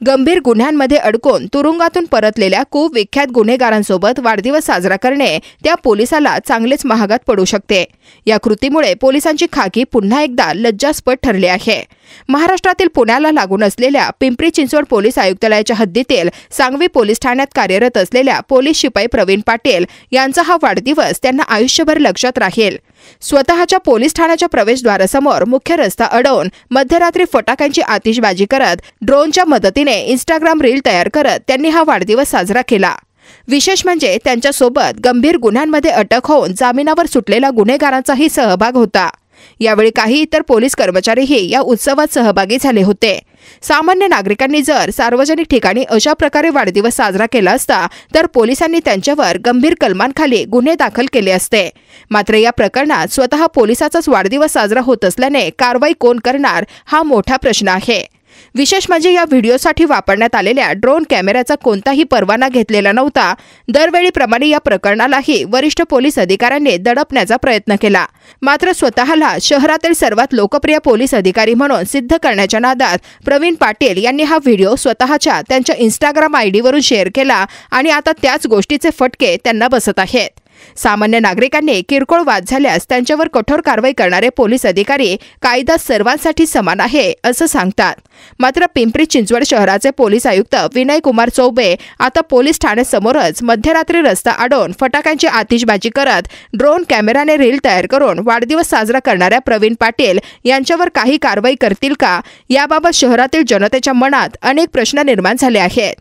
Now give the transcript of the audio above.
गंभीर गुन्ह्यांमध्ये अडकून तुरुंगातून परतलेल्या कुविख्यात गुन्हेगारांसोबत वाढदिवस साजरा करणे त्या पोलिसाला चांगलेच महागात पडू शकते। या कृतीमुळे पोलिसांची खाकी पुन्हा एकदा लज्जास्पद ठरली आहे। महाराष्ट्रातील पुण्याला लागून असलेल्या पिंपरी चिंचवड पोलीस आयुक्तालयाच्या हद्दीतील सांगवी पोलीस ठाण्यात कार्यरत असलेल्या पोलीस शिपाई प्रवीण पाटील यांचा हा वाढदिवस त्यांना आयुष्यभर लक्षात राहील। स्वतःच्या पोलीस ठाण्याच्या प्रवेशद्वारासमोर मुख्य रस्ता अडवून मध्यरात्री फटाक्यांची आतिषबाजी करत ड्रोनच्या मदतीने इंस्टाग्राम रील तयार करत त्यांनी हा वाढदिवस साजरा केला। विशेष म्हणजे त्यांच्यासोबत गंभीर गुन्ह्यांमध्ये अटक होऊन जामिनावर सुटलेल्या गुन्हेगारांचाही सहभाग होता। यावेळी काही इतर पोलीस कर्मचारीही या उत्सवात सहभागी झाले होते। सामान्य नागरिकांनी जर सार्वजनिक ठिकाणी अशा प्रकारे वाढदिवस साजरा केला असता तर पोलिसांनी त्यांच्यावर गंभीर कलमांखाली गुन्हे दाखल केले असते। मात्र या प्रकरणात स्वतः पोलिसाचाच वाढदिवस साजरा होत असल्याने कारवाई कोण करणार हा मोठा प्रश्न आहे। विशेष म्हणजे या व्हिडिओसाठी वापरण्यात आलेल्या ड्रोन कॅमेऱ्याचा कोणताही परवाना घेतलेला नव्हता। दरवेळीप्रमाणे या प्रकरणालाही वरिष्ठ पोलीस अधिकाऱ्यांनी दडपण्याचा प्रयत्न केला। मात्र स्वतःला शहरातील सर्वात लोकप्रिय पोलीस अधिकारी म्हणून सिद्ध करण्याच्या नादात प्रवीण पाटील यांनी हा व्हिडिओ स्वतःच्या त्यांच्या इंस्टाग्राम आयडीवरून शेअर केला आणि आता त्याच गोष्टीचे फटके त्यांना बसत आहेत। सामान्य नागरिकांनी किरकोळ वाद झाल्यास त्यांच्यावर कठोर कारवाई करणारे पोलीस अधिकारी कायदा सर्वांसाठी समान आहे असं सांगतात। मात्र पिंपरी चिंचवड शहराचे पोलीस आयुक्त विनय कुमार चौबे आता पोलीस ठाण्यासमोरच मध्यरात्री रस्ता अडवून फटाक्यांची आतिषबाजी करत ड्रोन कॅमेराने रील तयार करून वाढदिवस साजरा करणाऱ्या प्रवीण पाटील यांच्यावर काही कारवाई करतील का याबाबत शहरातील जनतेच्या मनात अनेक प्रश्न निर्माण झाले आहेत।